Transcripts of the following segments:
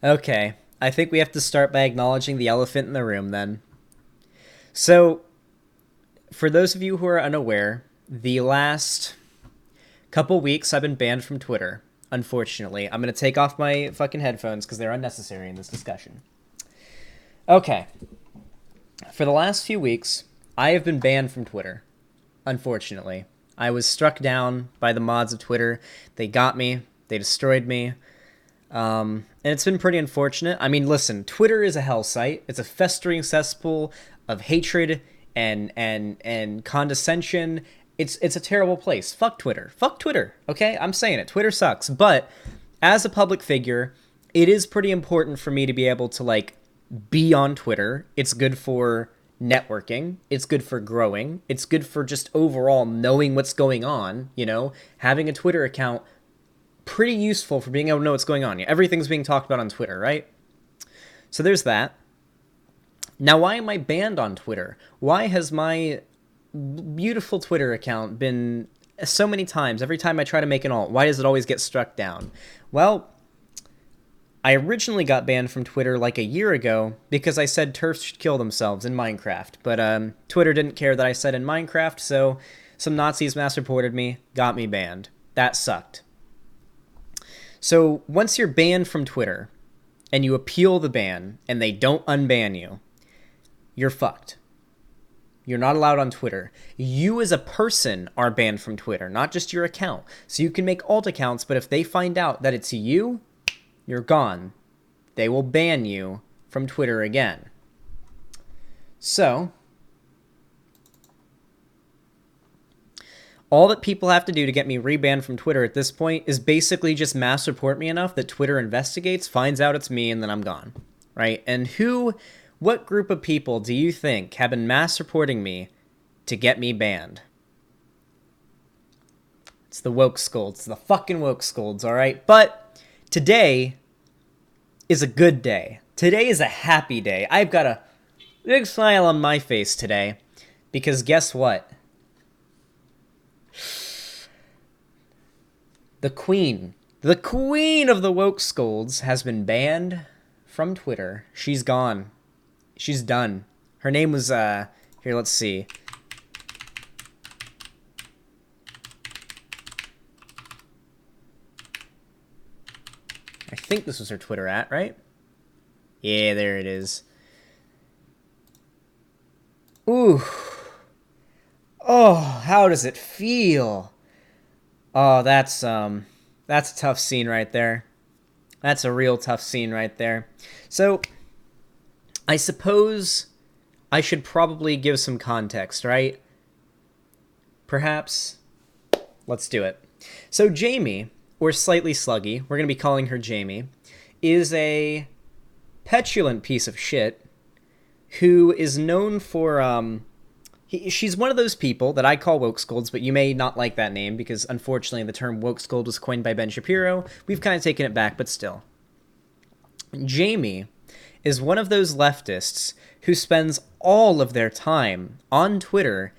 Okay, I think we have to start by acknowledging the elephant in the room then. So, for those of you who are unaware, the last couple weeks I've been banned from Twitter, unfortunately. I'm going to take off my fucking headphones because they're unnecessary in this discussion. Okay, for the last few weeks, I have been banned from Twitter, unfortunately. I was struck down by the mods of Twitter. They got me, they destroyed me. And it's been pretty unfortunate. I mean, listen, Twitter is a hell site. It's a festering cesspool of hatred and condescension. It's a terrible place. Fuck Twitter. Fuck Twitter. Okay, I'm saying it. Twitter sucks. But as a public figure, it is pretty important for me to be able to like be on Twitter. It's good for networking. It's good for growing. It's good for just overall knowing what's going on. You know, having a Twitter account pretty useful for being able to know what's going on. Everything's being talked about on Twitter, right? So there's that. Now, why am I banned on Twitter? Why has my beautiful Twitter account been so many times, every time I try to make an alt, why does it always get struck down? Well, I originally got banned from Twitter like a year ago because I said TERFs should kill themselves in Minecraft. But Twitter didn't care that I said in Minecraft, so some Nazis mass reported me, got me banned. That sucked. So once you're banned from Twitter and you appeal the ban and they don't unban you, you're fucked. You're not allowed on Twitter. You as a person are banned from Twitter, not just your account. So you can make alt accounts, but if they find out that it's you, you're gone. They will ban you from Twitter again. So all that people have to do to get me rebanned from Twitter at this point is basically just mass report me enough that Twitter investigates, finds out it's me, and then I'm gone. Right? And what group of people do you think have been mass reporting me to get me banned? It's the Wokescolds. It's the fucking Wokescolds, alright? But today is a good day. Today is a happy day. I've got a big smile on my face today because guess what? The queen of the Wokescolds has been banned from Twitter. She's gone. She's done. Her name was, here, let's see. I think this was her Twitter @ right? Yeah, there it is. Ooh. Oh, how does it feel? Oh, that's a tough scene right there. That's a real tough scene right there. So, I suppose I should probably give some context, right? Perhaps. Let's do it. So Jamie, or Slightly Sluggy, we're going to be calling her Jamie, is a petulant piece of shit who is known for, she's one of those people that I call Wokescolds, but you may not like that name because, unfortunately, the term Wokescold was coined by Ben Shapiro. We've kind of taken it back, but still. Jamie is one of those leftists who spends all of their time on Twitter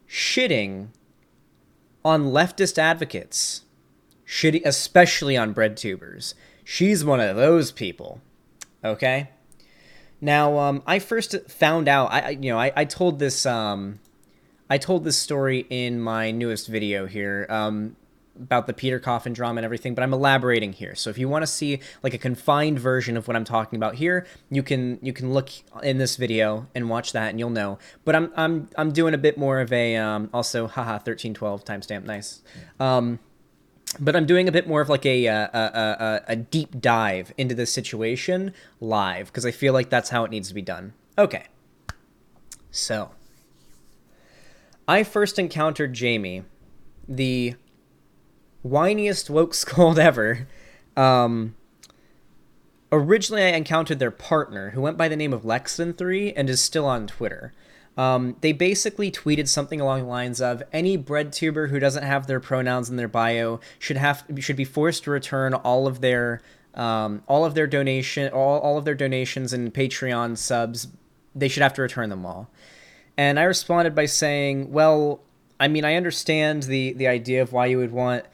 shitting on leftist advocates, shitting especially on BreadTubers. She's one of those people, okay? Now, I first found out. I told this. I told this story in my newest video here about the Peter Coffin drama and everything, but I'm elaborating here. So if you want to see like a confined version of what I'm talking about here, you can look in this video and watch that, and you'll know. But I'm doing a bit more of a also 1312 timestamp, nice. But I'm doing a bit more of like a deep dive into this situation live, because I feel like that's how it needs to be done. Okay. So, I first encountered Jamie, the whiniest Wokescold ever. Originally, I encountered their partner, who went by the name of Lexington3 and is still on Twitter. They basically tweeted something along the lines of any BreadTuber who doesn't have their pronouns in their bio should be forced to return all of their donations and Patreon subs. They should have to return them all. And I responded by saying, well, I mean, I understand the idea of why you would want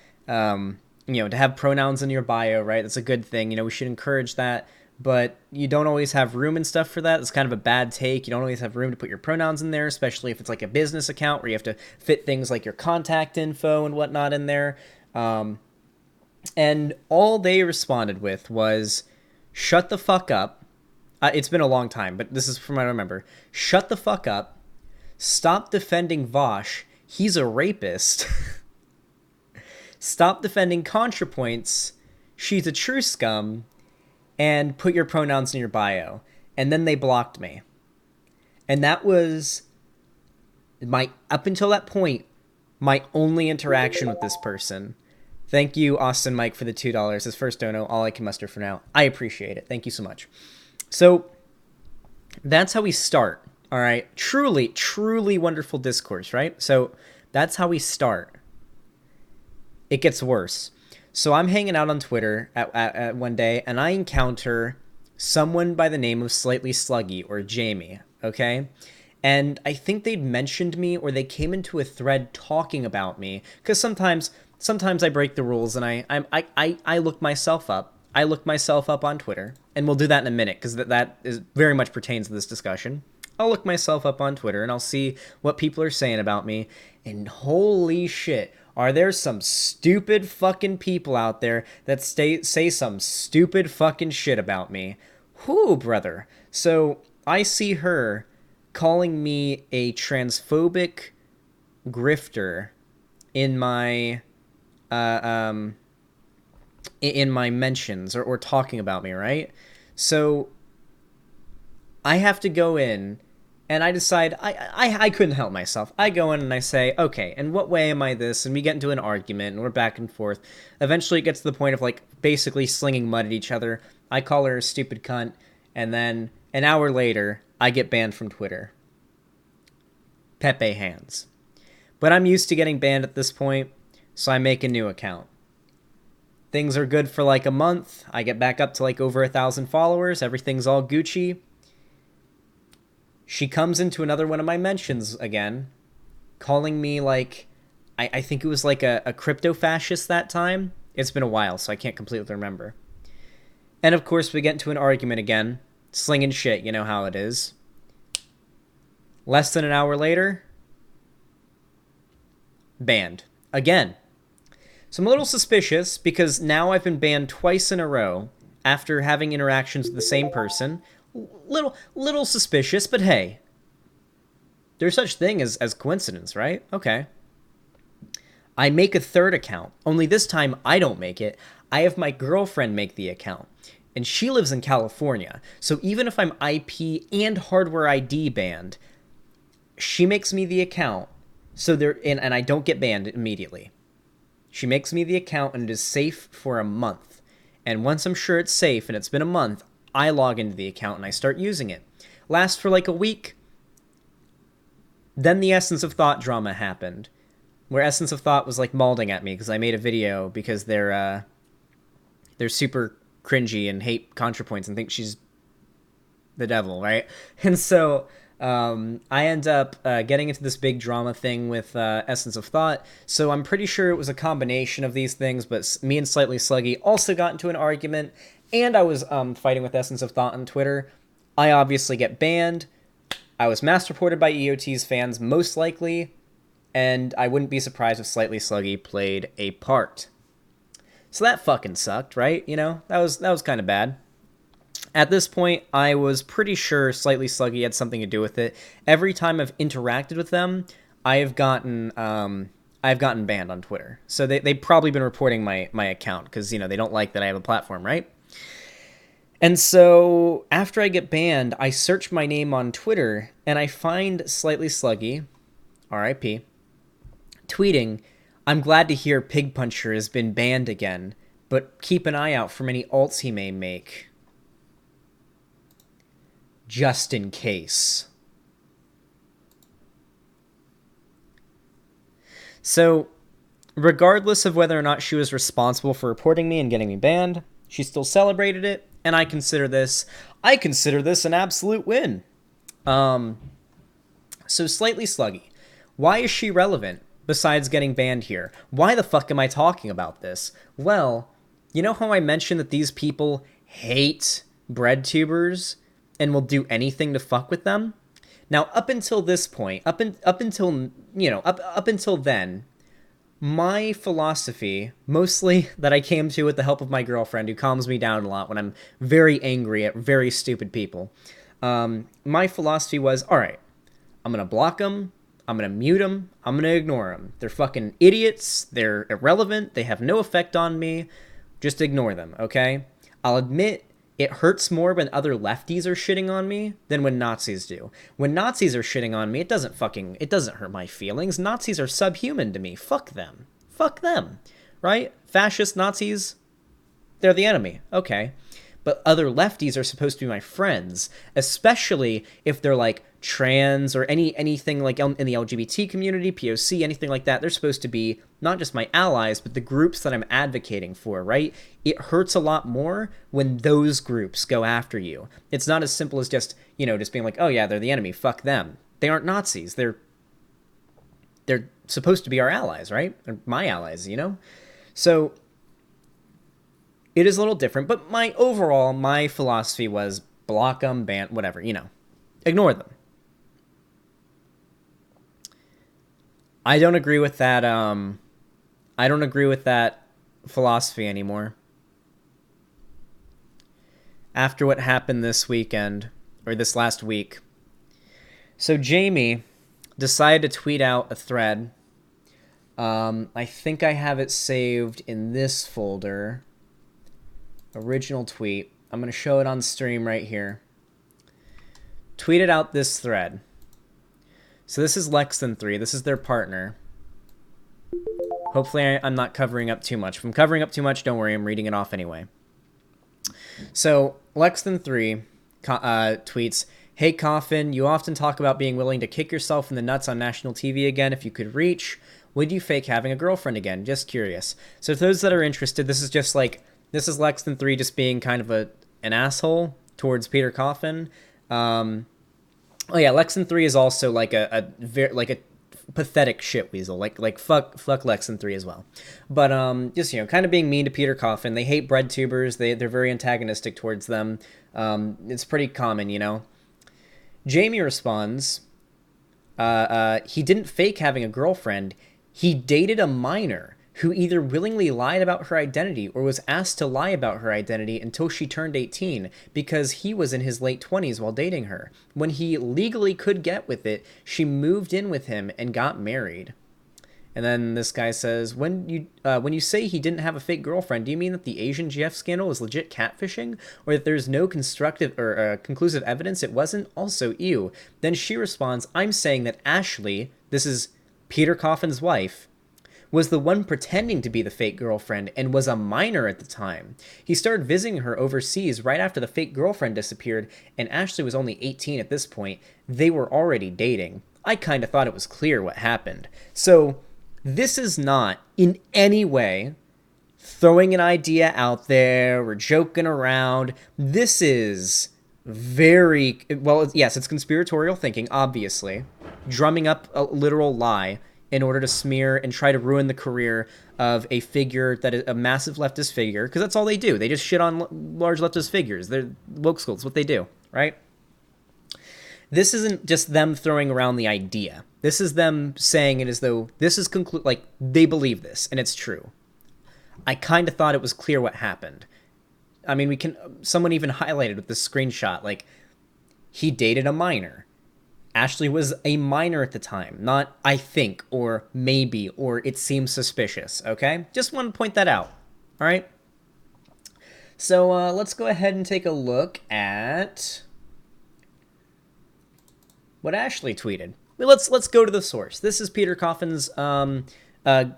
to have pronouns in your bio, right? That's a good thing. We should encourage that. But you don't always have room and stuff for that. It's kind of a bad take. You don't always have room to put your pronouns in there, especially if it's like a business account where you have to fit things like your contact info and whatnot in there. And all they responded with was, shut the fuck up. It's been a long time, but this is from what I remember. Shut the fuck up. Stop defending Vosh. He's a rapist. Stop defending ContraPoints. She's a true scum. And put your pronouns in your bio. And then they blocked me. And that was up until that point, my only interaction with this person. Thank you, Austin Mike, for the $2. His first dono, all I can muster for now. I appreciate it. Thank you so much. So that's how we start. All right. Truly, truly wonderful discourse, right? So that's how we start. It gets worse. So I'm hanging out on Twitter at one day, and I encounter someone by the name of Slightly Sluggy, or Jamie, okay? And I think they'd mentioned me, or they came into a thread talking about me, because sometimes I break the rules, and I look myself up. I look myself up on Twitter, and we'll do that in a minute, because that is very much pertains to this discussion. I'll look myself up on Twitter, and I'll see what people are saying about me, and holy shit, are there some stupid fucking people out there that say some stupid fucking shit about me? Whoo, brother. So I see her calling me a transphobic grifter in my mentions or talking about me, right? So I have to go in. And I decide, I couldn't help myself. I go in and I say, okay, in what way am I this? And we get into an argument, and we're back and forth. Eventually it gets to the point of, like, basically slinging mud at each other. I call her a stupid cunt, and then an hour later, I get banned from Twitter. Pepe hands. But I'm used to getting banned at this point, so I make a new account. Things are good for, like, a month. I get back up to, like, over 1,000 followers. Everything's all Gucci. She comes into another one of my mentions again, calling me like, I think it was like a crypto-fascist that time. It's been a while, so I can't completely remember. And of course, we get into an argument again, slinging shit, you know how it is. Less than an hour later, banned. Again. So I'm a little suspicious, because now I've been banned twice in a row after having interactions with the same person. Little suspicious, but hey, there's such thing as coincidence, right? Okay. I make a third account, only this time I don't make it. I have my girlfriend make the account, and she lives in California. So even if I'm IP and hardware ID banned, she makes me the account, so and I don't get banned immediately. She makes me the account, and it is safe for a month. And once I'm sure it's safe and it's been a month, I log into the account and I start using it. Lasts for like a week. Then the Essence of Thought drama happened, where Essence of Thought was like mauling at me because I made a video because they're super cringy and hate ContraPoints and think she's the devil, right? And so I end up getting into this big drama thing with Essence of Thought. So I'm pretty sure it was a combination of these things, but me and Slightly Sluggy also got into an argument. And I was fighting with Essence of Thought on Twitter. I obviously get banned. I was mass reported by EOT's fans, most likely. And I wouldn't be surprised if Slightly Sluggy played a part. So that fucking sucked, right? That was kind of bad. At this point, I was pretty sure Slightly Sluggy had something to do with it. Every time I've interacted with them, I've gotten banned on Twitter. So they've probably been reporting my account because, they don't like that I have a platform, right? And so after I get banned, I search my name on Twitter, and I find Slightly Sluggy, RIP, tweeting, "I'm glad to hear Pig Puncher has been banned again, but keep an eye out for any alts he may make. Just in case." So, regardless of whether or not she was responsible for reporting me and getting me banned, she still celebrated it, and I consider this an absolute win. So Slightly Sluggy, why is she relevant? besides getting banned here. Why the fuck am I talking about this? Well, you know how I mentioned that these people hate BreadTubers and will do anything to fuck with them? Now, up until this point, up until then, my philosophy, mostly that I came to with the help of my girlfriend, who calms me down a lot when I'm very angry at very stupid people, my philosophy was, all right, I'm going to block them, I'm going to mute them, I'm going to ignore them. They're fucking idiots, they're irrelevant, they have no effect on me, just ignore them, okay? I'll admit it hurts more when other lefties are shitting on me than when Nazis do. When Nazis are shitting on me, it doesn't hurt my feelings. Nazis are subhuman to me. Fuck them. Fuck them. Right? Fascist Nazis, they're the enemy. Okay. But other lefties are supposed to be my friends, especially if they're like trans or anything like in the LGBT community, POC, anything like that. They're supposed to be not just my allies, but the groups that I'm advocating for, right? It hurts a lot more when those groups go after you. It's not as simple as just being like, oh yeah, they're the enemy, fuck them. They aren't Nazis. They're supposed to be our allies, right? Or my allies, So it is a little different, but my philosophy was block them, ban, whatever, ignore them. I don't agree with that. I don't agree with that philosophy anymore. After what happened this weekend, or this last week. So Jamie decided to tweet out a thread. I think I have it saved in this folder. Original tweet. I'm going to show it on stream right here. Tweeted out this thread. So this is Lex3. This is their partner. Hopefully I'm not covering up too much. If I'm covering up too much, don't worry. I'm reading it off anyway. So Lex3 tweets, "Hey Coffin, you often talk about being willing to kick yourself in the nuts on national TV again if you could reach. Would you fake having a girlfriend again? Just curious." So for those that are interested, this is Lex3 just being kind of an asshole towards Peter Coffin. Oh yeah, Lex3 is also like a pathetic shit weasel. Like fuck Lex3 as well. But just kind of being mean to Peter Coffin. They hate BreadTubers. They're very antagonistic towards them. It's pretty common, Jamie responds, he didn't fake having a girlfriend. He dated a minor who either willingly lied about her identity or was asked to lie about her identity until she turned 18 because he was in his late 20s while dating her. When he legally could get with it, she moved in with him and got married. And then this guy says, when you say he didn't have a fake girlfriend, do you mean that the Asian GF scandal is legit catfishing? Or that there's no constructive or conclusive evidence it wasn't? Also, ew. Then she responds, I'm saying that Ashley, this is Peter Coffin's wife, was the one pretending to be the fake girlfriend and was a minor at the time. He started visiting her overseas right after the fake girlfriend disappeared, and Ashley was only 18 at this point. They were already dating. I kind of thought it was clear what happened. So this is not in any way throwing an idea out there or joking around. This is very, well, yes, it's conspiratorial thinking, obviously. Drumming up a literal lie in order to smear and try to ruin the career of a figure that is a massive leftist figure, because that's all they do. They just shit on large leftist figures. They're Wokescold. It's what they do, right? This isn't just them throwing around the idea. This is them saying it as though this is like they believe this, and it's true. I kind of thought it was clear what happened. I mean, someone even highlighted with this screenshot, like, he dated a minor. Ashley was a minor at the time, not I think, or maybe, or it seems suspicious, okay? Just want to point that out, all right? So let's go ahead and take a look at what Ashley tweeted. Let's go to the source. This is Peter Coffin's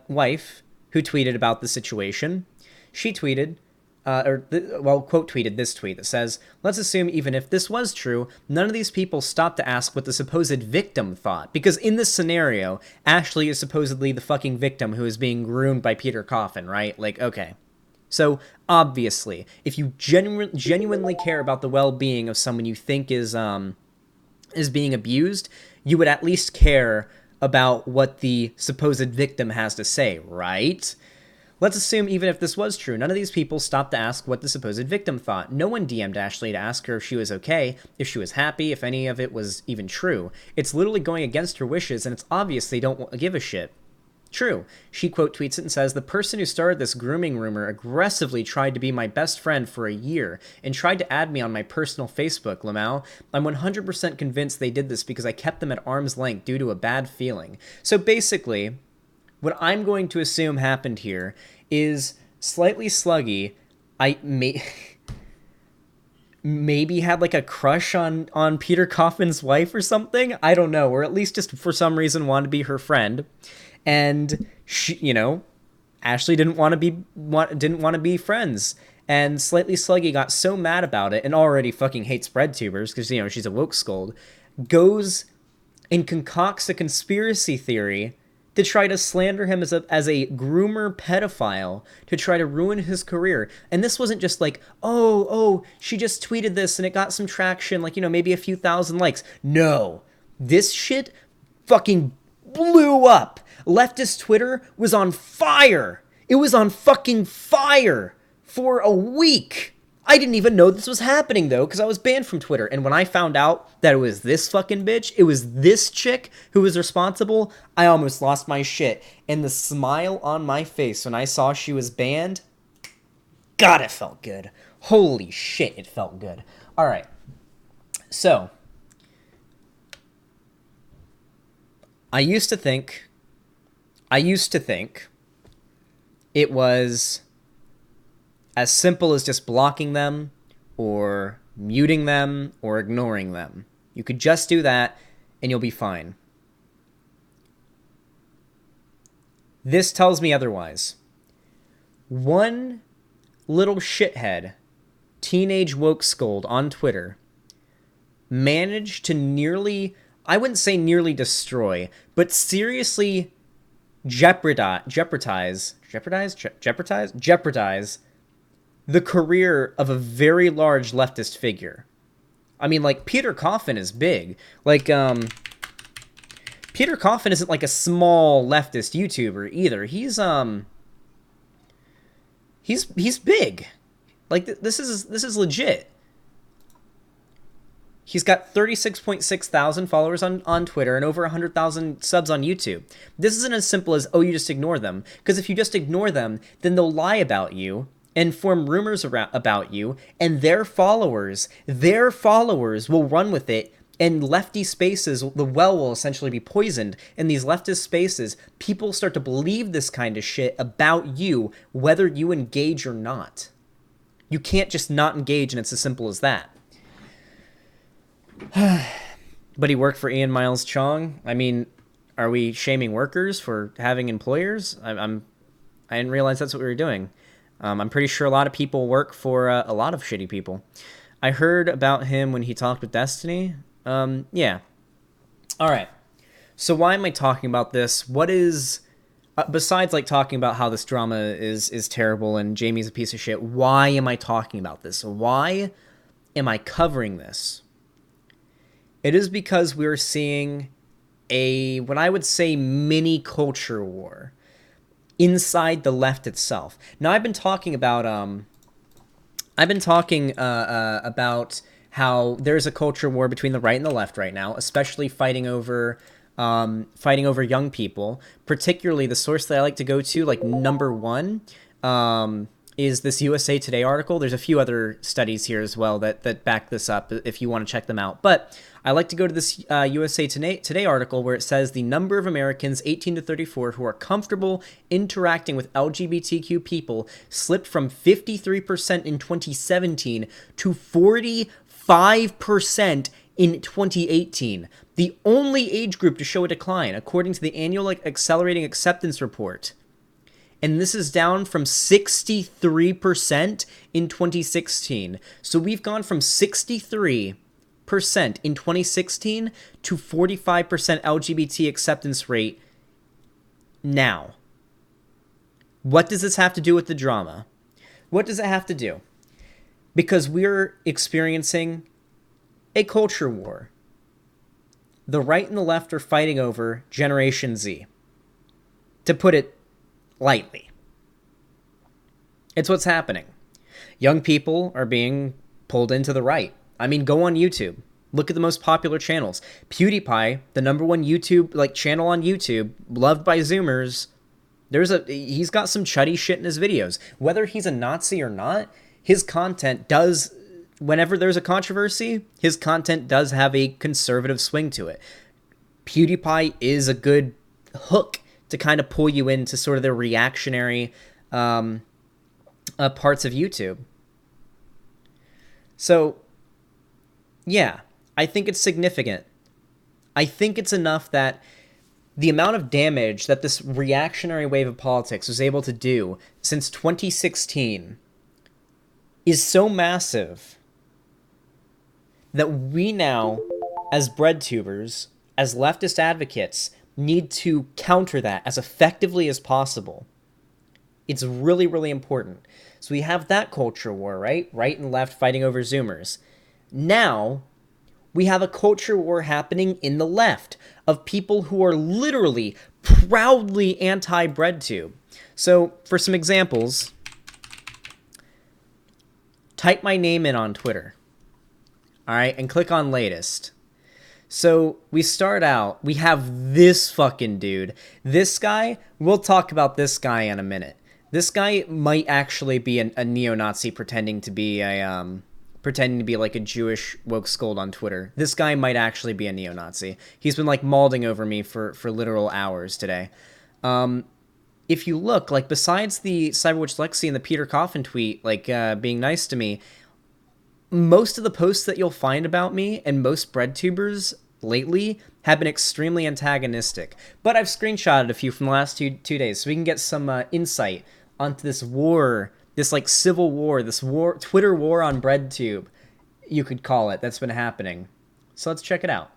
wife who tweeted about the situation. She tweeted, quote tweeted this tweet that says, let's assume even if this was true, none of these people stopped to ask what the supposed victim thought. Because in this scenario, Ashley is supposedly the fucking victim who is being groomed by Peter Coffin, right? Like, okay. So, obviously, if you genuinely care about the well-being of someone you think is being abused, you would at least care about what the supposed victim has to say, right? Let's assume even if this was true, none of these people stopped to ask what the supposed victim thought. No one DM'd Ashley to ask her if she was okay, if she was happy, if any of it was even true. It's literally going against her wishes, and it's obvious they don't give a shit. True. She quote tweets it and says, "The person who started this grooming rumor aggressively tried to be my best friend for a year and tried to add me on my personal Facebook, Lamau. I'm 100% convinced they did this because I kept them at arm's length due to a bad feeling." So basically, what I'm going to assume happened here is Slightly Sluggy, maybe had like a crush on Peter Coffin's wife or something. I don't know, or at least just for some reason wanted to be her friend, and she, Ashley didn't want to be friends. And Slightly Sluggy got so mad about it and already fucking hates BreadTubers because she's a Wokescold, goes and concocts a conspiracy theory to try to slander him as a groomer pedophile, to try to ruin his career. And this wasn't just like, oh, she just tweeted this and it got some traction, like, maybe a few thousand likes. No. This shit fucking blew up. Leftist Twitter was on fire. It was on fucking fire for a week. I didn't even know this was happening, though, because I was banned from Twitter. And when I found out that it was this fucking bitch, it was this chick who was responsible, I almost lost my shit. And the smile on my face when I saw she was banned, God, it felt good. Holy shit, it felt good. All right. So, I used to think it was as simple as just blocking them or muting them or ignoring them. You could just do that and you'll be fine. This tells me otherwise. One little shithead, teenage Wokescold on Twitter, managed to nearly, I wouldn't say nearly destroy, but seriously jeopardize the career of a very large leftist figure. I mean, like, Peter Coffin is big. Like, Peter Coffin isn't like a small leftist YouTuber either. He's big. Like, this is legit. He's got 36.6 thousand followers on Twitter and over 100,000 subs on YouTube. This isn't as simple as, you just ignore them. Because if you just ignore them, then they'll lie about you and form rumors about you, and their followers will run with it, and lefty spaces, the well will essentially be poisoned. In these leftist spaces, people start to believe this kind of shit about you, whether you engage or not. You can't just not engage, and it's as simple as that. But he worked for Ian Miles Chong. I mean, are we shaming workers for having employers? I didn't realize that's what we were doing. I'm pretty sure a lot of people work for a lot of shitty people. I heard about him when he talked with Destiny. Yeah. All right. So why am I talking about this? What is, besides like talking about how this drama is terrible and Jamie's a piece of shit, why am I talking about this? Why am I covering this? It is because we're seeing what I would say mini culture war inside the left itself. Now, I've been talking about how there's a culture war between the right and the left right now, especially fighting over young people. Particularly, the source that I like to go to, like number one, is this USA Today article. There's a few other studies here as well that back this up if you want to check them out. But I like to go to this USA Today article where it says the number of Americans 18 to 34 who are comfortable interacting with LGBTQ people slipped from 53% in 2017 to 45% in 2018. The only age group to show a decline, according to the annual Accelerating Acceptance Report. And this is down from 63% in 2016. So we've gone from 63% in 2016 to 45% LGBT acceptance rate now. What does this have to do with the drama? What does it have to do? Because we're experiencing a culture war. the right and the left are fighting over Generation Z, to put it lightly. It's what's happening. Young people are being pulled into the right. I mean, go on YouTube. Look at the most popular channels. PewDiePie, the #1 YouTube channel on YouTube, loved by Zoomers. He's got some chuddy shit in his videos. Whether he's a Nazi or not, his content does, whenever there's a controversy, his content does have a conservative swing to it. PewDiePie is a good hook to kind of pull you into sort of the reactionary parts of YouTube. So, yeah, I think it's significant. I think it's enough that the amount of damage that this reactionary wave of politics was able to do since 2016 is so massive that we now, as BreadTubers, as leftist advocates, need to counter that as effectively as possible. It's really, really important. So we have that culture war, right? Right and left fighting over Zoomers. Now, we have a culture war happening in the left of people who are literally proudly anti-BreadTube. So, for some examples, type my name in on Twitter. All right, and click on latest. So we start out, we have this fucking dude. This guy, we'll talk about this guy in a minute. This guy might actually be a neo-Nazi pretending to be like a Jewish Wokescold on Twitter. This guy might actually be a neo-Nazi. He's been like mauling over me for literal hours today. If you look, like besides the Cyberwitch Lexi and the Peter Coffin tweet, being nice to me, most of the posts that you'll find about me and most BreadTubers lately have been extremely antagonistic. But I've screenshotted a few from the last two days so we can get some insight onto this war, this civil war, this war, Twitter war on BreadTube, you could call it, that's been happening. So let's check it out.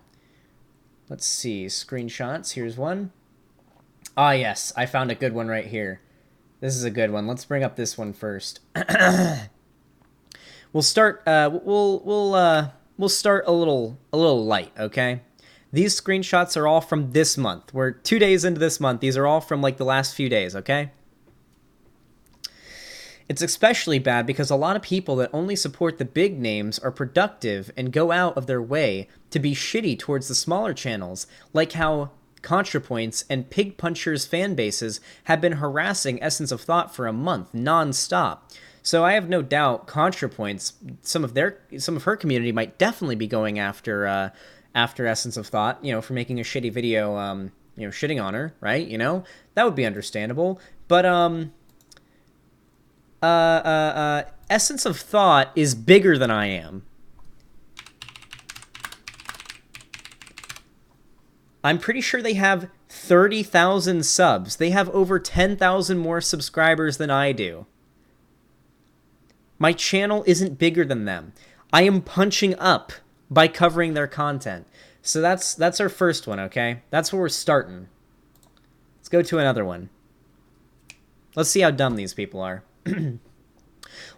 Let's see, screenshots, here's one. Ah, yes, I found a good one right here. This is a good one. Let's bring up this one first. We'll start. We'll start a little light, okay? These screenshots are all from this month. We're 2 days into this month. These are all from the last few days, okay? It's especially bad because a lot of people that only support the big names are productive and go out of their way to be shitty towards the smaller channels, like how ContraPoints and Pig Puncher's fan bases have been harassing Essence of Thought for a month, non-stop. So I have no doubt ContraPoints, some of her community might definitely be going after Essence of Thought, for making a shitty video, shitting on her, right? That would be understandable. But Essence of Thought is bigger than I am. I'm pretty sure they have 30,000 subs. They have over 10,000 more subscribers than I do. My channel isn't bigger than them. I am punching up by covering their content. So that's our first one, okay? That's where we're starting. Let's go to another one. Let's see how dumb these people are.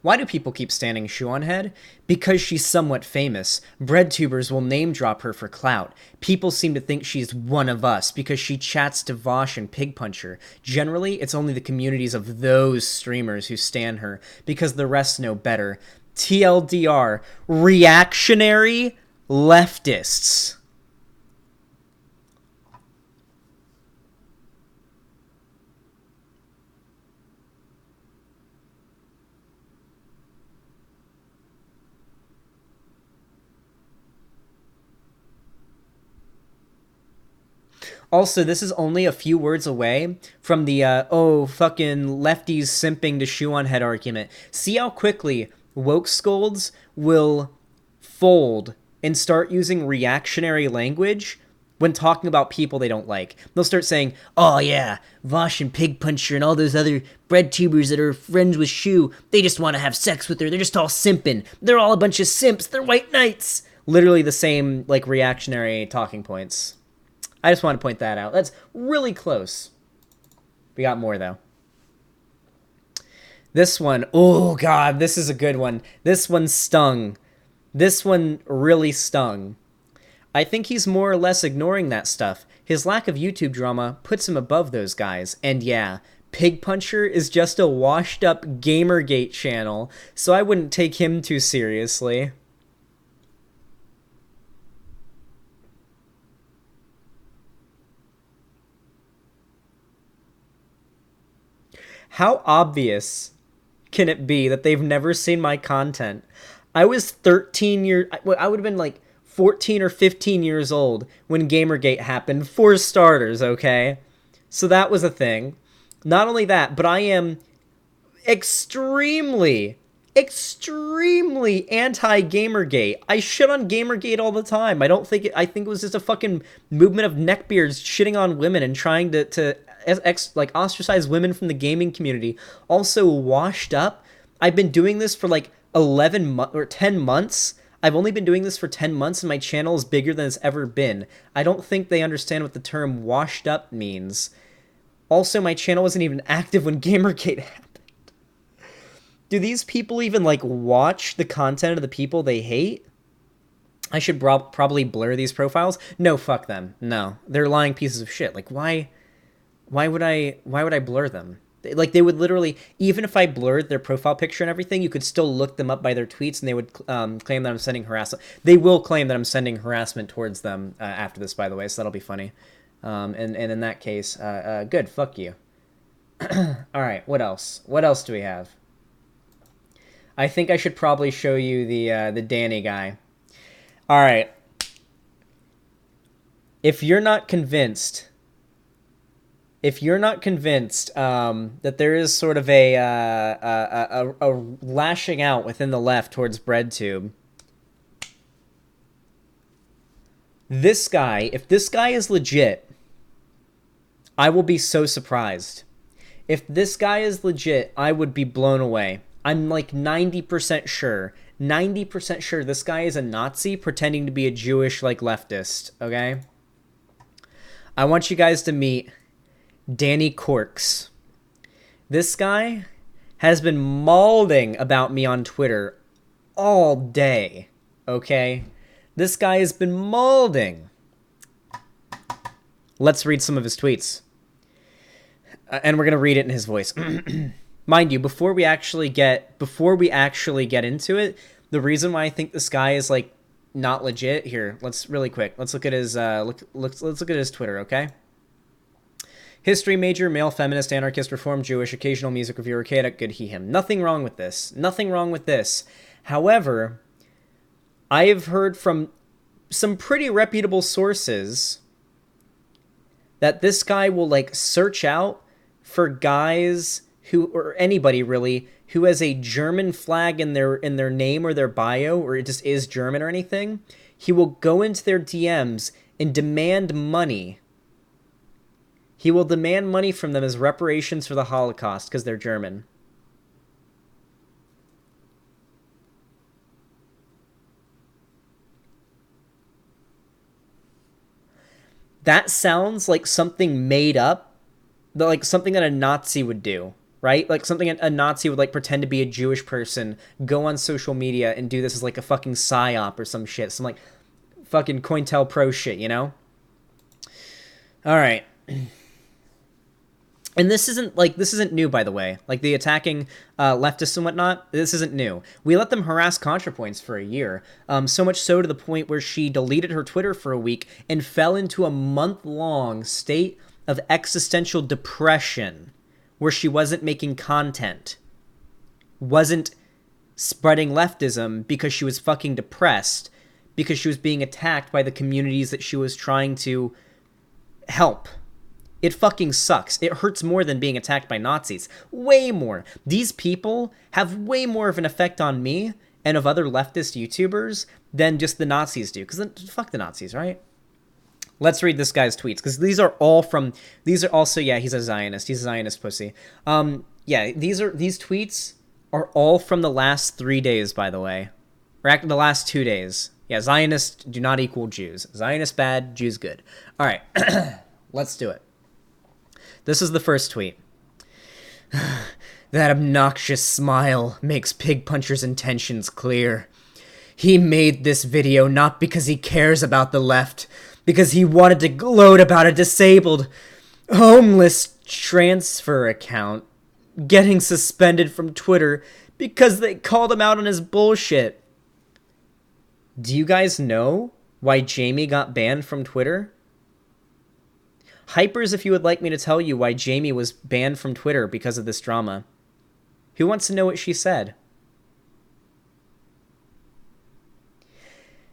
Why do people keep standing Shoe on Head? Because she's somewhat famous. BreadTubers will name drop her for clout. People seem to think she's one of us because she chats to Vosh and Pig Puncher. Generally, it's only the communities of those streamers who stan her because the rest know better. TLDR, reactionary leftists. Also, this is only a few words away from the, fucking lefties simping to Shoe on Head argument. See how quickly Wokescolds will fold and start using reactionary language when talking about people they don't like. They'll start saying, oh yeah, Vosh and Pig Puncher and all those other BreadTubers that are friends with Shoe, they just want to have sex with her. They're just all simping. They're all a bunch of simps. They're white knights. Literally the same, reactionary talking points. I just want to point that out. That's really close. We got more, though. This one, oh god, this is a good one. This one stung. This one really stung. I think he's more or less ignoring that stuff. His lack of YouTube drama puts him above those guys. And yeah, Pig Puncher is just a washed up Gamergate channel, so I wouldn't take him too seriously. How obvious can it be that they've never seen my content? I was 13 years... I would have been like 14 or 15 years old when Gamergate happened, for starters, okay? So that was a thing. Not only that, but I am extremely anti-Gamergate. I shit on Gamergate all the time. I think it was just a fucking movement of neckbeards shitting on women and trying to ostracize women from the gaming community. Also washed up. I've been doing this for like 10 months. I've only been doing this for 10 months and my channel is bigger than it's ever been. I don't think they understand what the term washed up means. Also, my channel wasn't even active when Gamergate happened. Do these people even, like, watch the content of the people they hate? I should probably blur these profiles. No, fuck them. No. They're lying pieces of shit. Like, why would I blur them? Like, they would literally, even if I blurred their profile picture and everything, you could still look them up by their tweets, and they would claim that I'm sending harassment. They will claim that I'm sending harassment towards them after this, by the way, so that'll be funny. And in that case, good, fuck you. Alright, what else? What else do we have? I think I should probably show you the Danny guy. Alright. If you're not convinced that there is sort of a lashing out within the left towards BreadTube, this guy, if this guy is legit, I will be so surprised. If this guy is legit, I would be blown away. I'm like 90% sure. 90% sure this guy is a Nazi pretending to be a Jewish, like, leftist, okay? I want you guys to meet Danny Corks. This guy has been mauling about me on Twitter all day, okay? This guy has been mauling. Let's read some of his tweets. And we're going to read it in his voice. Mind you, before we actually get into it, the reason why I think this guy is, like, not legit here. Let's really quick. Let's look at his let's look at his Twitter, okay? History major, male feminist, anarchist, reformed Jewish, occasional music reviewer, chaotic, good he him. Nothing wrong with this. Nothing wrong with this. However, I have heard from some pretty reputable sources that this guy will, like, search out for guys who, or anybody really, who has a German flag in their name or their bio, or it just is German or anything. He will go into their DMs and demand money. He will demand money from them as reparations for the Holocaust because they're German. That sounds like something made up, like something that a Nazi would do. Right? Like something a Nazi would, like, pretend to be a Jewish person, go on social media and do this as, like, a fucking psyop or some shit. Some, like, fucking COINTELPRO shit, you know? Alright. And this isn't new, by the way. Like, the attacking leftists and whatnot, this isn't new. We let them harass ContraPoints for a year. So much so to the point where she deleted her Twitter for a week and fell into a month-long state of existential depression, where she wasn't making content, wasn't spreading leftism because she was fucking depressed, because she was being attacked by the communities that she was trying to help. It fucking sucks. It hurts more than being attacked by Nazis. Way more. These people have way more of an effect on me and of other leftist YouTubers than just the Nazis do. Because fuck the Nazis, right? Let's read this guy's tweets, because these are also, yeah, he's a Zionist. He's a Zionist pussy. Yeah, these tweets are all from the last 3 days, by the way. Or the last 2 days. Yeah, Zionists do not equal Jews. Zionists bad, Jews good. All right, let's do it. This is the first tweet. That obnoxious smile makes Pig Puncher's intentions clear. He made this video not because he cares about the left, because he wanted to gloat about a disabled, homeless transfer account getting suspended from Twitter because they called him out on his bullshit. Do you guys know why Jamie got banned from Twitter? Hypers, if you would like me to tell you why Jamie was banned from Twitter because of this drama. Who wants to know what she said?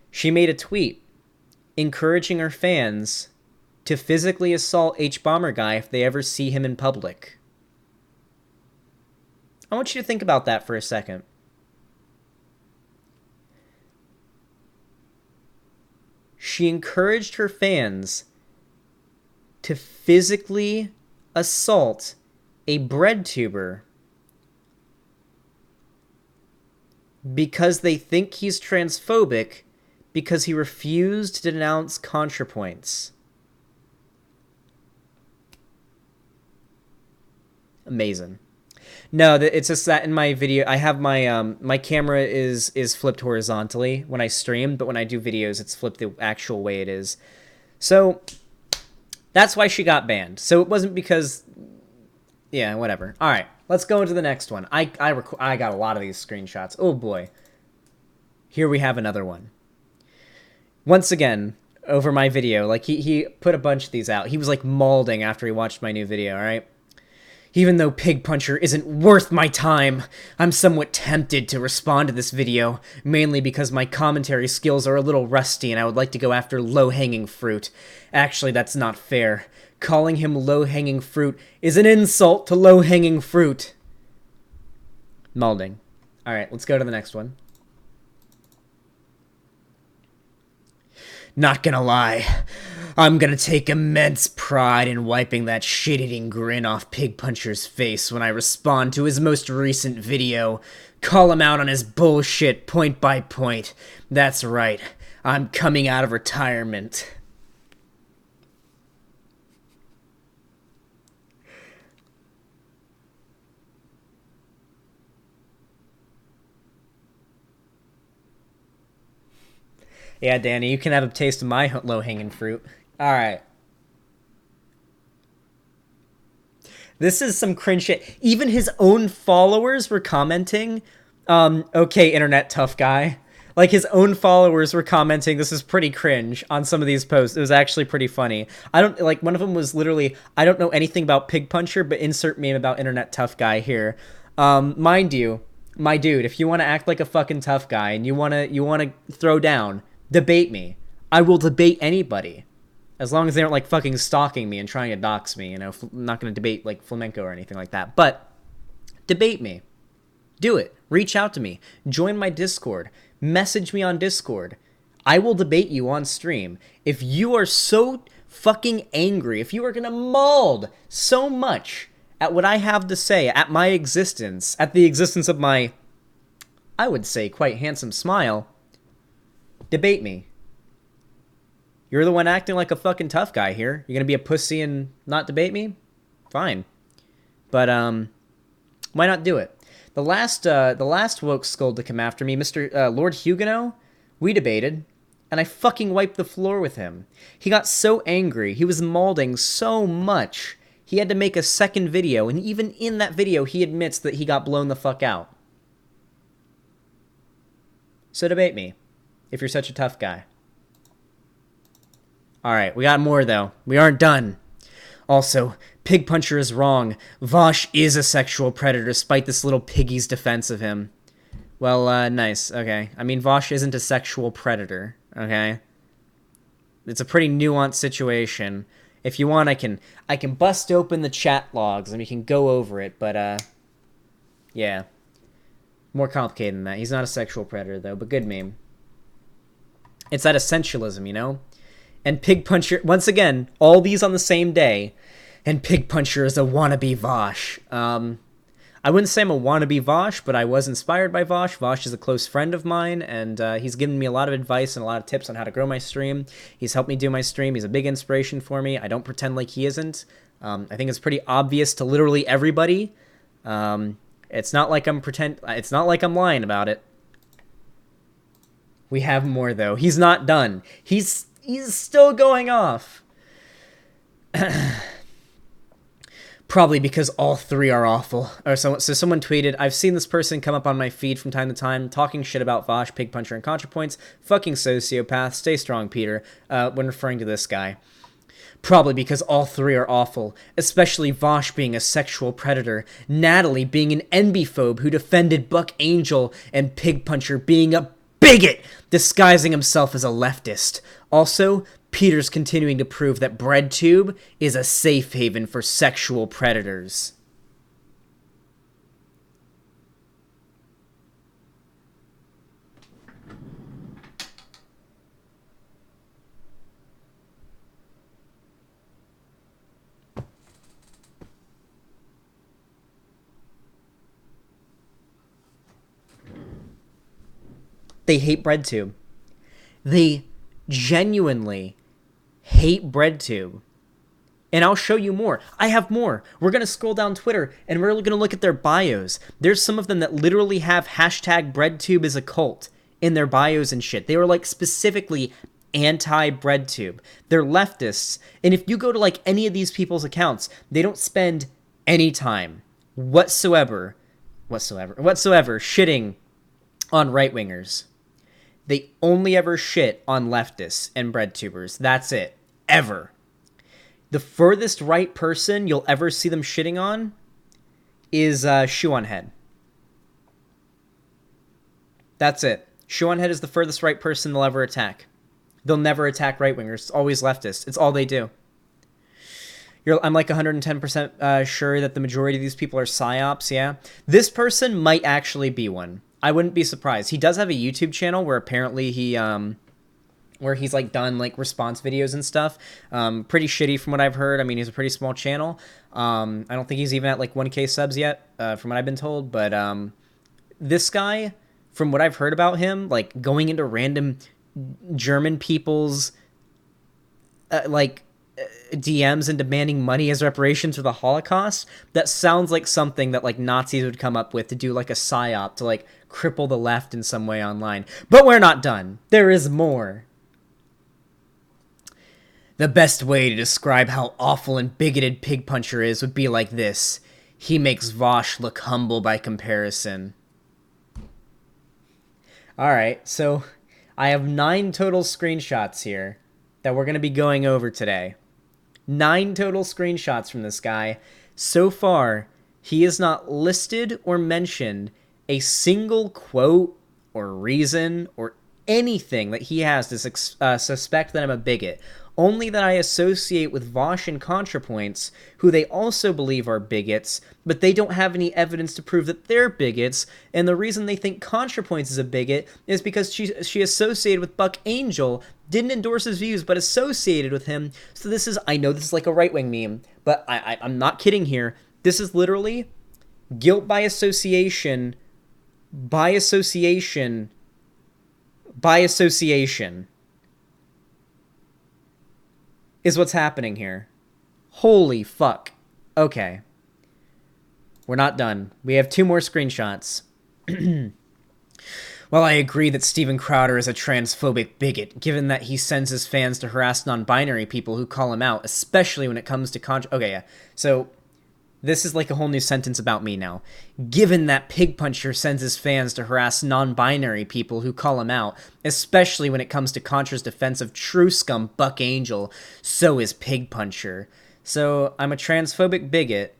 She made a tweet encouraging her fans to physically assault H-Bomber Guy if they ever see him in public. I want you to think about that for a second. She encouraged her fans to physically assault a BreadTuber because they think he's transphobic because he refused to denounce ContraPoints. Amazing. No, it's just that in my video, I have my my camera is flipped horizontally when I stream, but when I do videos, it's flipped the actual way it is. So that's why she got banned. So it wasn't because, yeah, whatever. All right, let's go into the next one. I got a lot of these screenshots. Oh boy, here we have another one. Once again, over my video, like he put a bunch of these out. He was like mauling after he watched my new video. All right. Even though Pig Puncher isn't worth my time, I'm somewhat tempted to respond to this video, mainly because my commentary skills are a little rusty and I would like to go after low-hanging fruit. Actually, that's not fair. Calling him low-hanging fruit is an insult to low-hanging fruit. Malding. Alright, let's go to the next one. Not gonna lie, I'm gonna take immense pride in wiping that shit-eating grin off Pig Puncher's face when I respond to his most recent video. Call him out on his bullshit point by point. That's right, I'm coming out of retirement. Yeah, Danny, you can have a taste of my low-hanging fruit. All right. This is some cringe shit. Even his own followers were commenting, okay, internet tough guy. Like, his own followers were commenting, this is pretty cringe, on some of these posts. It was actually pretty funny. One of them was literally, I don't know anything about Pig Puncher, but insert meme about internet tough guy here. Mind you, my dude, if you want to act like a fucking tough guy and you want to throw down, debate me. I will debate anybody. As long as they aren't, like, fucking stalking me and trying to dox me, you know. I'm not going to debate, like, flamenco or anything like that. But, debate me. Do it. Reach out to me. Join my Discord. Message me on Discord. I will debate you on stream. If you are so fucking angry, if you are going to maul so much at what I have to say, at my existence, at the existence of my, I would say, quite handsome smile, debate me. You're the one acting like a fucking tough guy here. You're gonna be a pussy and not debate me? Fine. But, why not do it? The last Wokescold to come after me, Mr. Lord Huguenot, we debated, and I fucking wiped the floor with him. He got so angry. He was mauling so much. He had to make a second video, and even in that video, he admits that he got blown the fuck out. So debate me, if you're such a tough guy. Alright, we got more, though. We aren't done. Also, Pig Puncher is wrong. Vosh is a sexual predator, despite this little piggy's defense of him. Well, nice. Okay. I mean, Vosh isn't a sexual predator, okay? It's a pretty nuanced situation. If you want, I can bust open the chat logs and we can go over it, but, yeah. More complicated than that. He's not a sexual predator, though, but good meme. It's that essentialism, you know? And Pig Puncher, once again, all these on the same day, and Pig Puncher is a wannabe Vosh. I wouldn't say I'm a wannabe Vosh, but I was inspired by Vosh. Vosh is a close friend of mine, and he's given me a lot of advice and a lot of tips on how to grow my stream. He's helped me do my stream. He's a big inspiration for me. I don't pretend like he isn't. I think it's pretty obvious to literally everybody. It's not like I'm lying about it. We have more, though. He's not done. He's still going off. Probably because all three are awful. Or so someone tweeted, I've seen this person come up on my feed from time to time, talking shit about Vosh, Pig Puncher, and ContraPoints. Fucking sociopath. Stay strong, Peter. When referring to this guy. Probably because all three are awful, especially Vosh being a sexual predator, Natalie being an enbyphobe who defended Buck Angel, and Pig Puncher being a bigot, disguising himself as a leftist. Also, Peter's continuing to prove that BreadTube is a safe haven for sexual predators. They hate BreadTube. They genuinely hate BreadTube. And I'll show you more. I have more. We're going to scroll down Twitter, and we're going to look at their bios. There's some of them that literally have hashtag BreadTube is a cult in their bios and shit. They were, like, specifically anti-BreadTube. They're leftists. And if you go to, like, any of these people's accounts, they don't spend any time whatsoever shitting on right-wingers. They only ever shit on leftists and BreadTubers. That's it. Ever. The furthest right person you'll ever see them shitting on is Shoe on Head. That's it. Shoe on Head is the furthest right person they'll ever attack. They'll never attack right-wingers. It's always leftists. It's all they do. I'm like 110% sure that the majority of these people are psyops, yeah? This person might actually be one. I wouldn't be surprised. He does have a YouTube channel where apparently where he's like done like response videos and stuff. Pretty shitty from what I've heard. I mean, he's a pretty small channel. I don't think he's even at like 1K subs yet, from what I've been told. But this guy, from what I've heard about him, like going into random German people's DMs and demanding money as reparations for the Holocaust, that sounds like something that like Nazis would come up with to do like a psyop to like cripple the left in some way online. But we're not done. There is more. The best way to describe how awful and bigoted Pig Puncher is would be like this. He makes Vosh look humble by comparison. Alright, so I have 9 total screenshots here that we're going to be going over today. 9 total screenshots from this guy. So far, he has not listed or mentioned a single quote or reason or anything that he has to suspect that I'm a bigot. Only that I associate with Vosh and ContraPoints, who they also believe are bigots, but they don't have any evidence to prove that they're bigots, and the reason they think ContraPoints is a bigot is because she associated with Buck Angel, didn't endorse his views, but associated with him. So this is, I know this is like a right-wing meme, but I'm not kidding here. This is literally guilt by association, by association, by association. Is what's happening here. Holy fuck. Okay. We're not done. We have 2 more screenshots. While I agree that Steven Crowder is a transphobic bigot, given that he sends his fans to harass non-binary people who call him out, especially when it comes to okay, yeah. So, this is like a whole new sentence about me now. Given that Pig Puncher sends his fans to harass non-binary people who call him out, especially when it comes to Contra's defense of true scum Buck Angel, so is Pig Puncher. So, I'm a transphobic bigot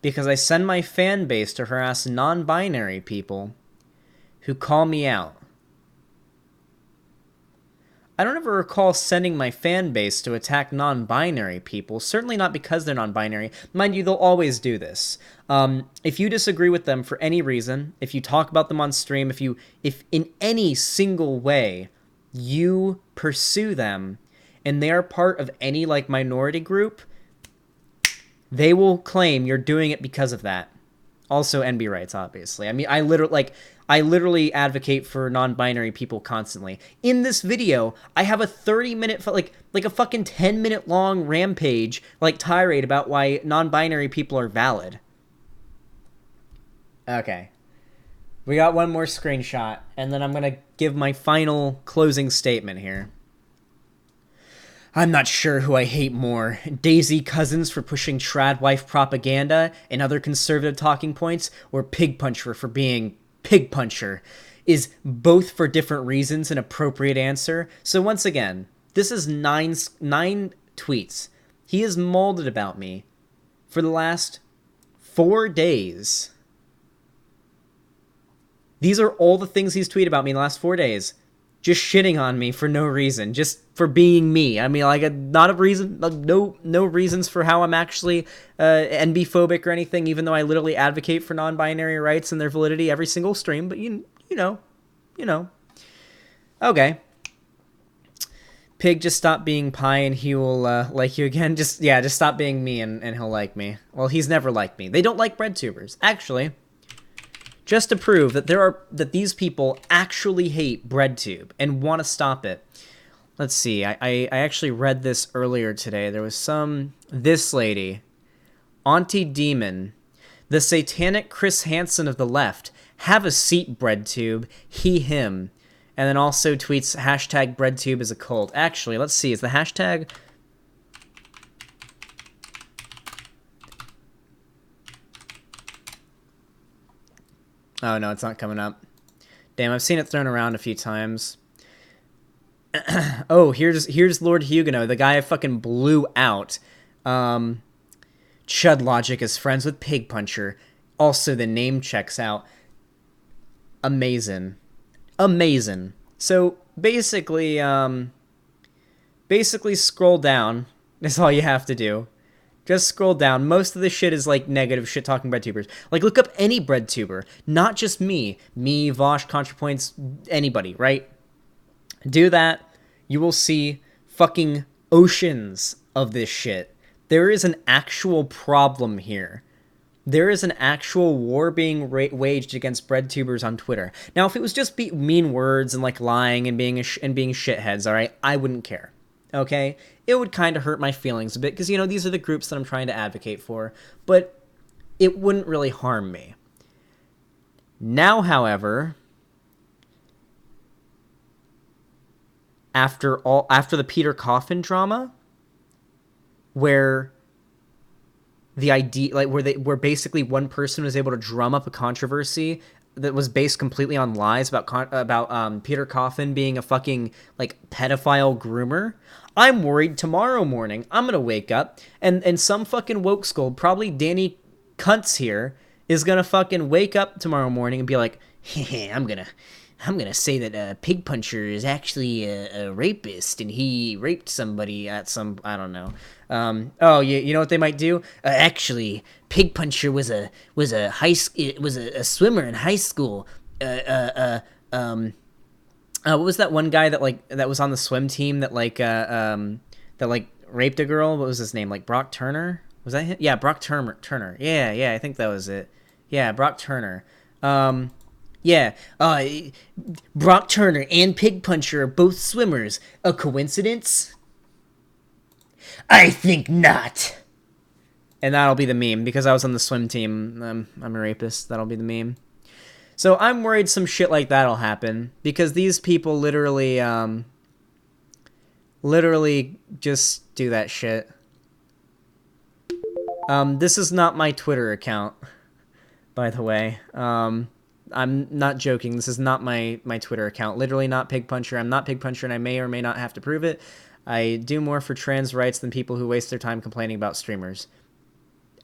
because I send my fan base to harass non-binary people who call me out. I don't ever recall sending my fan base to attack non-binary people, certainly not because they're non-binary. Mind you, they'll always do this. If you disagree with them for any reason, if you talk about them on stream, if in any single way you pursue them, and they are part of any, like, minority group, they will claim you're doing it because of that. Also, NB rights, obviously. I mean, I literally advocate for non-binary people constantly. In this video, I have a 30-minute, like a fucking 10-minute long rampage, like, tirade about why non-binary people are valid. Okay. We got one more screenshot, and then I'm going to give my final closing statement here. I'm not sure who I hate more, Daisy Cousins for pushing trad wife propaganda and other conservative talking points, or Pig Puncher for being Pig Puncher. Is both for different reasons an appropriate answer? So once again, this is nine tweets. He has molded about me for the last 4 days. These are all the things he's tweeted about me in the last 4 days. Just shitting on me for no reason, just for being me. I mean, like, not a reason, like, no reasons for how I'm actually NB-phobic or anything, even though I literally advocate for non-binary rights and their validity every single stream, but you know. Okay. Pig, just stop being pie and he will like you again. Just stop being me and he'll like me. Well, he's never liked me. They don't like BreadTubers. Actually, just to prove that these people actually hate BreadTube and want to stop it. Let's see. I actually read this earlier today. There was this lady, Auntie Demon, the satanic Chris Hansen of the left. Have a seat, BreadTube. He, him. And then also tweets hashtag BreadTube is a cult. Actually, let's see. Is the hashtag... Oh, no, it's not coming up. Damn, I've seen it thrown around a few times. Oh, here's Lord Huguenot, the guy I fucking blew out. Chud Logic is friends with Pig Puncher. Also, the name checks out. Amazing. So, basically scroll down. That's all you have to do. Just scroll down. Most of the shit is, like, negative shit talking BreadTubers. Like, look up any BreadTuber. Not just me. Me, Vosh, ContraPoints, anybody, right? Do that. You will see fucking oceans of this shit. There is an actual problem here. There is an actual war being waged against BreadTubers on Twitter. Now, if it was just mean words and, like, lying and being shitheads, all right, I wouldn't care. Okay? It would kind of hurt my feelings a bit because, these are the groups that I'm trying to advocate for, but it wouldn't really harm me. Now, however, after the Peter Coffin drama, where the idea, like, where basically one person was able to drum up a controversy that was based completely on lies about Peter Coffin being a fucking, like, pedophile groomer. I'm worried tomorrow morning I'm gonna wake up and some fucking Wokescold, probably Danny Kuntz here, is gonna fucking wake up tomorrow morning and be like, hey, I'm gonna say that Pig Puncher is actually a rapist and he raped somebody at some, I don't know. You know what they might do? Actually, Pig Puncher was a swimmer in high school. What was that one guy that was on the swim team that raped a girl? What was his name? Like Brock Turner? Was that him? Yeah, Brock Turner. Yeah, I think that was it. Yeah, Brock Turner. Brock Turner and Pig Puncher are both swimmers. A coincidence? I think not. And that'll be the meme, because I was on the swim team. I'm a rapist. That'll be the meme. So I'm worried some shit like that'll happen, because these people literally just do that shit. This is not my Twitter account, by the way. I'm not joking. This is not my Twitter account. Literally not Pig Puncher. I'm not Pig Puncher, and I may or may not have to prove it. I do more for trans rights than people who waste their time complaining about streamers.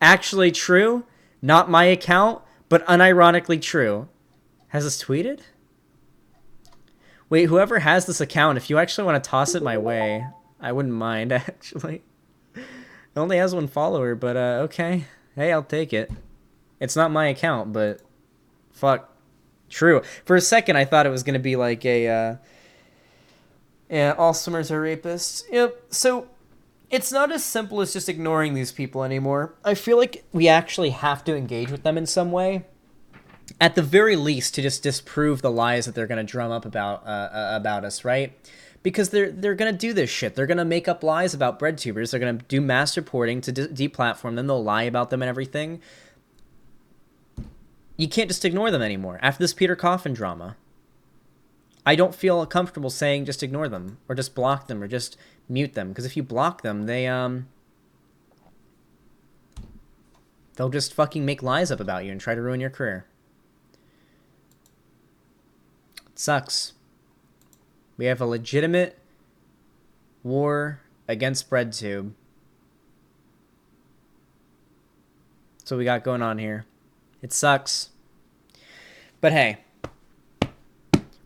Actually true. Not my account, but unironically true. Has this tweeted? Wait, whoever has this account, if you actually want to toss it my way, I wouldn't mind, actually. It only has 1 follower, but okay. Hey, I'll take it. It's not my account, but fuck. True. For a second, I thought it was going to be like a, all swimmers are rapists. Yep. So, it's not as simple as just ignoring these people anymore. I feel like we actually have to engage with them in some way. At the very least, to just disprove the lies that they're going to drum up about us, right? Because they're going to do this shit. They're going to make up lies about BreadTubers. They're going to do mass reporting to deplatform them. They'll lie about them and everything. you can't just ignore them anymore. After this Peter Coffin drama, I don't feel comfortable saying just ignore them or just block them or just mute them. Because if you block them, they'll just fucking make lies up about you and try to ruin your career. It sucks. We have a legitimate war against BreadTube. That's what we got going on here. It sucks. But hey,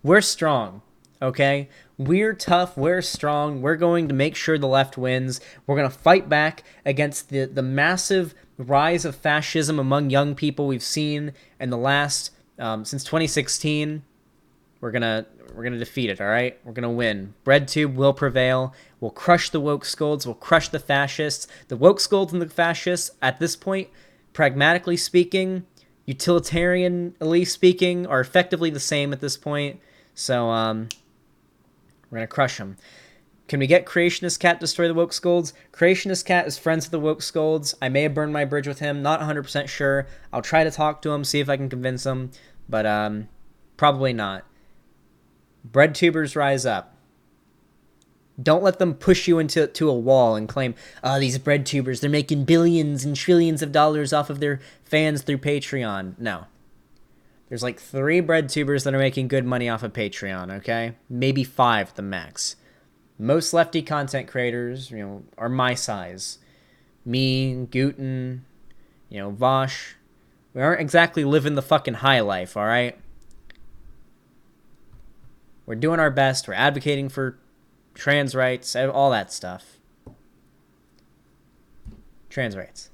we're strong, okay? We're tough, we're strong, we're going to make sure the left wins. We're going to fight back against the massive rise of fascism among young people we've seen in the last, since 2016. We're gonna defeat it, all right? We're gonna win. BreadTube will prevail. We'll crush the Wokescolds. We'll crush the fascists. The Wokescolds and the fascists, at this point, pragmatically speaking, utilitarianly speaking, are effectively the same at this point. So, we're gonna crush them. Can we get Creationist Cat to destroy the Wokescolds? Creationist Cat is friends with the Wokescolds. I may have burned my bridge with him. Not 100% sure. I'll try to talk to him, see if I can convince him. But, probably not. BreadTubers rise up. Don't let them push you into a wall and claim, these BreadTubers, they're making billions and trillions of dollars off of their fans through Patreon. No. There's like 3 BreadTubers that are making good money off of Patreon, okay? Maybe 5 at the max. Most lefty content creators, are my size. Me, Guten, Vosh. We aren't exactly living the fucking high life, all right? We're doing our best. We're advocating for trans rights, all that stuff. Trans rights.